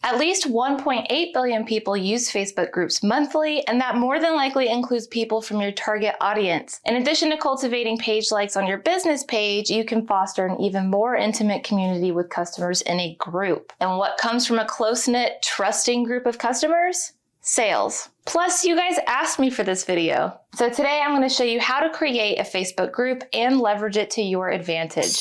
At least 1.8 billion people use Facebook groups monthly, and that more than likely includes people from your target audience. In addition to cultivating page likes on your business page, you can foster an even more intimate community with customers in a group. And what comes from a close-knit, trusting group of customers? Sales. Plus, you guys asked me for this video. So today I'm going to show you how to create a Facebook group and leverage it to your advantage.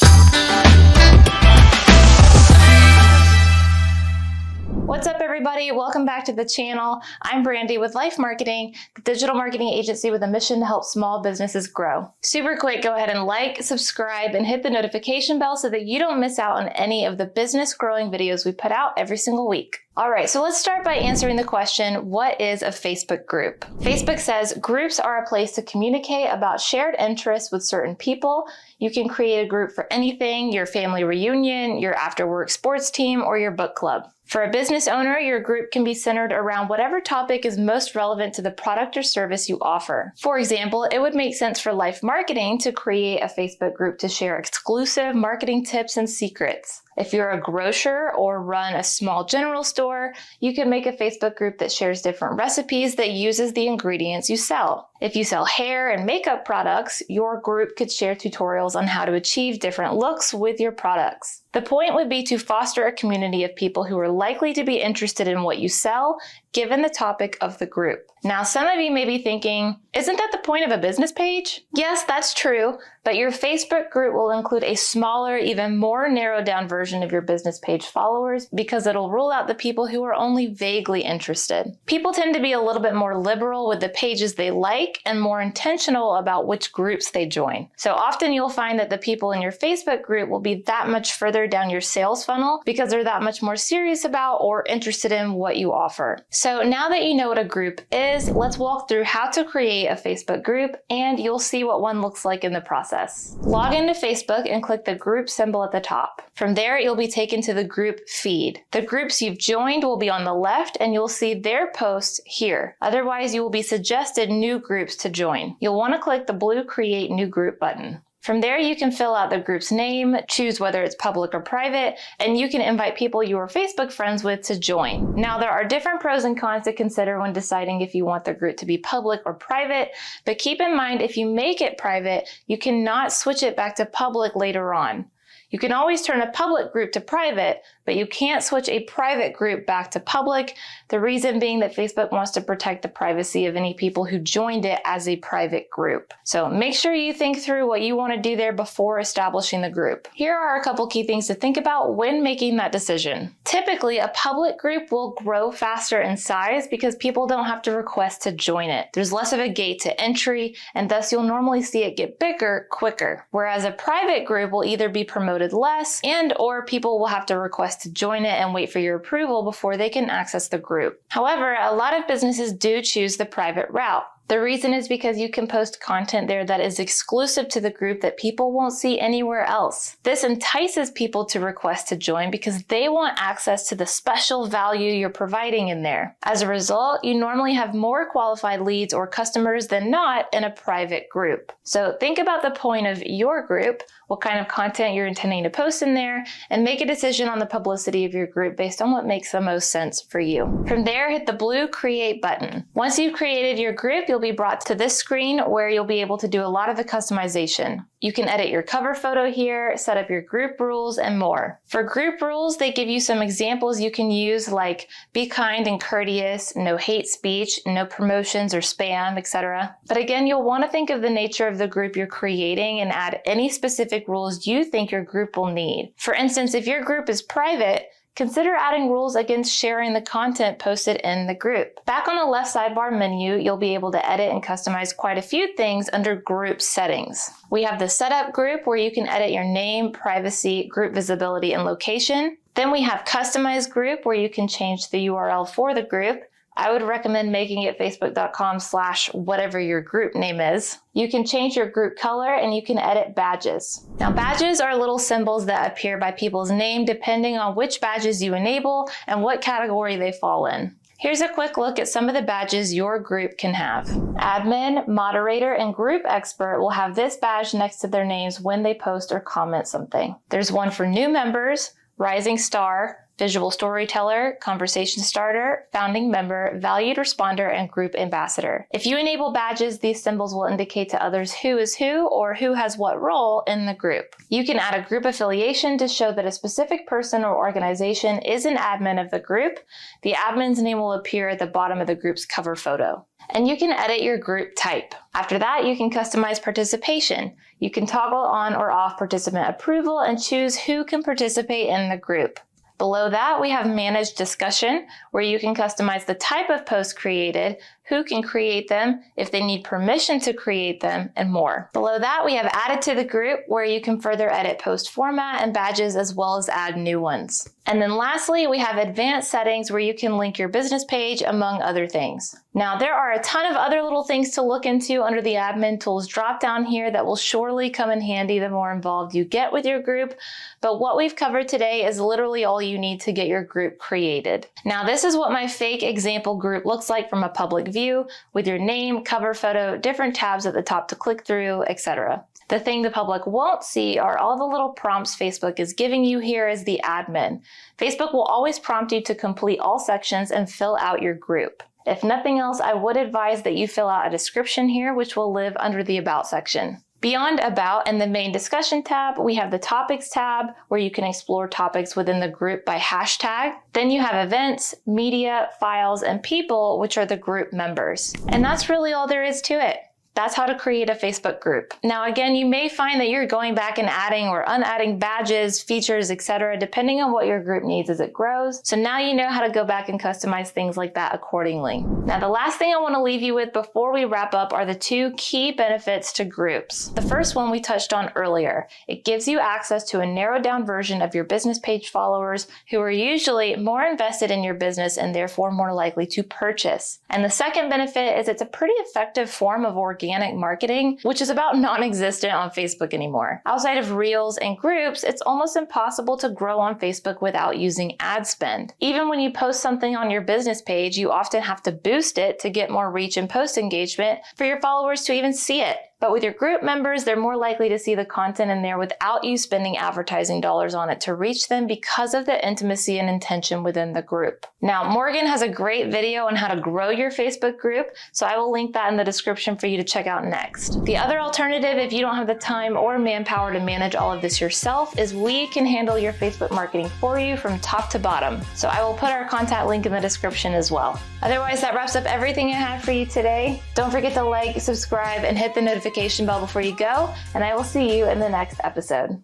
What's up, everybody? Welcome back to the channel. I'm Brandy with LYFE Marketing, the digital marketing agency with a mission to help small businesses grow. Super quick, go ahead and like, subscribe, and hit the notification bell so that you don't miss out on any of the business growing videos we put out every single week. All right, so let's start by answering the question, what is a Facebook group? Facebook says groups are a place to communicate about shared interests with certain people. You can create a group for anything, your family reunion, your after-work sports team, or your book club. For a business owner, your group can be centered around whatever topic is most relevant to the product or service you offer. For example, it would make sense for LYFE Marketing to create a Facebook group to share exclusive marketing tips and secrets. If you're a grocer or run a small general store, you can make a Facebook group that shares different recipes that uses the ingredients you sell. If you sell hair and makeup products, your group could share tutorials on how to achieve different looks with your products. The point would be to foster a community of people who are likely to be interested in what you sell, given the topic of the group. Now, some of you may be thinking, isn't that the point of a business page? Yes, that's true, but your Facebook group will include a smaller, even more narrowed down version of your business page followers because it'll rule out the people who are only vaguely interested. People tend to be a little bit more liberal with the pages they like and more intentional about which groups they join. So often you'll find that the people in your Facebook group will be that much further down your sales funnel because they're that much more serious about or interested in what you offer. So now that you know what a group is, let's walk through how to create a Facebook group, and you'll see what one looks like in the process. Log into Facebook and click the group symbol at the top. From there, you'll be taken to the group feed. The groups you've joined will be on the left, and you'll see their posts here. Otherwise, you will be suggested new groups to join. You'll want to click the blue Create New Group button. From there, you can fill out the group's name, choose whether it's public or private, and you can invite people you are Facebook friends with to join. Now, there are different pros and cons to consider when deciding if you want the group to be public or private, but keep in mind if you make it private, you cannot switch it back to public later on. You can always turn a public group to private, but you can't switch a private group back to public. The reason being that Facebook wants to protect the privacy of any people who joined it as a private group. So make sure you think through what you want to do there before establishing the group. Here are a couple key things to think about when making that decision. Typically, a public group will grow faster in size because people don't have to request to join it. There's less of a gate to entry, and thus you'll normally see it get bigger quicker. Whereas a private group will either be promoted less or people will have to request to join it and wait for your approval before they can access the group. However, a lot of businesses do choose the private route. The reason is because you can post content there that is exclusive to the group that people won't see anywhere else. This entices people to request to join because they want access to the special value you're providing in there. As a result, you normally have more qualified leads or customers than not in a private group. So think about the point of your group, what kind of content you're intending to post in there, and make a decision on the publicity of your group based on what makes the most sense for you. From there, hit the blue Create button. Once you've created your group, you'll be brought to this screen where you'll be able to do a lot of the customization. You can edit your cover photo here, set up your group rules, and more. For group rules, they give you some examples you can use, like be kind and courteous, no hate speech, no promotions or spam, etc. But again, you'll want to think of the nature of the group you're creating and add any specific rules you think your group will need. For instance, if your group is private, consider adding rules against sharing the content posted in the group. Back on the left sidebar menu, you'll be able to edit and customize quite a few things under group settings. We have the setup group where you can edit your name, privacy, group visibility, and location. Then we have customized group where you can change the URL for the group. I would recommend making it facebook.com/whatever your group name is. You can change your group color and you can edit badges. Now, badges are little symbols that appear by people's name depending on which badges you enable and what category they fall in. Here's a quick look at some of the badges your group can have. Admin, moderator, and group expert will have this badge next to their names when they post or comment something. There's one for new members, rising star, visual storyteller, conversation starter, founding member, valued responder, and group ambassador. If you enable badges, these symbols will indicate to others who is who or who has what role in the group. You can add a group affiliation to show that a specific person or organization is an admin of the group. The admin's name will appear at the bottom of the group's cover photo. And you can edit your group type. After that, you can customize participation. You can toggle on or off participant approval and choose who can participate in the group. Below that, we have Manage Discussion, where you can customize the type of post created, who can create them, if they need permission to create them, and more. Below that, we have Added to the Group, where you can further edit post format and badges as well as add new ones. And then lastly, we have Advanced Settings, where you can link your business page, among other things. Now, there are a ton of other little things to look into under the Admin Tools drop down here that will surely come in handy the more involved you get with your group, but what we've covered today is literally all you need to get your group created. Now, this is what my fake example group looks like from a public view, with your name, cover photo, different tabs at the top to click through, etc. The thing the public won't see are all the little prompts Facebook is giving you here as the admin. Facebook will always prompt you to complete all sections and fill out your group. If nothing else, I would advise that you fill out a description here, which will live under the About section. Beyond About and the Main Discussion tab, we have the Topics tab, where you can explore topics within the group by hashtag. Then you have Events, Media, Files, and People, which are the group members. And that's really all there is to it. That's how to create a Facebook group. Now again, you may find that you're going back and adding or unadding badges, features, etc., depending on what your group needs as it grows. So now you know how to go back and customize things like that accordingly. Now the last thing I want to leave you with before we wrap up are the two key benefits to groups. The first one we touched on earlier. It gives you access to a narrowed down version of your business page followers who are usually more invested in your business and therefore more likely to purchase. And the second benefit is it's a pretty effective form of organic marketing, which is about non-existent on Facebook anymore. Outside of Reels and groups, it's almost impossible to grow on Facebook without using ad spend. Even when you post something on your business page, you often have to boost it to get more reach and post engagement for your followers to even see it. But with your group members, they're more likely to see the content in there without you spending advertising dollars on it to reach them because of the intimacy and intention within the group. Now, Morgan has a great video on how to grow your Facebook group, so I will link that in the description for you to check out next. The other alternative, if you don't have the time or manpower to manage all of this yourself, is we can handle your Facebook marketing for you from top to bottom. So I will put our contact link in the description as well. Otherwise, that wraps up everything I had for you today. Don't forget to like, subscribe, and hit the notification bell before you go, and I will see you in the next episode.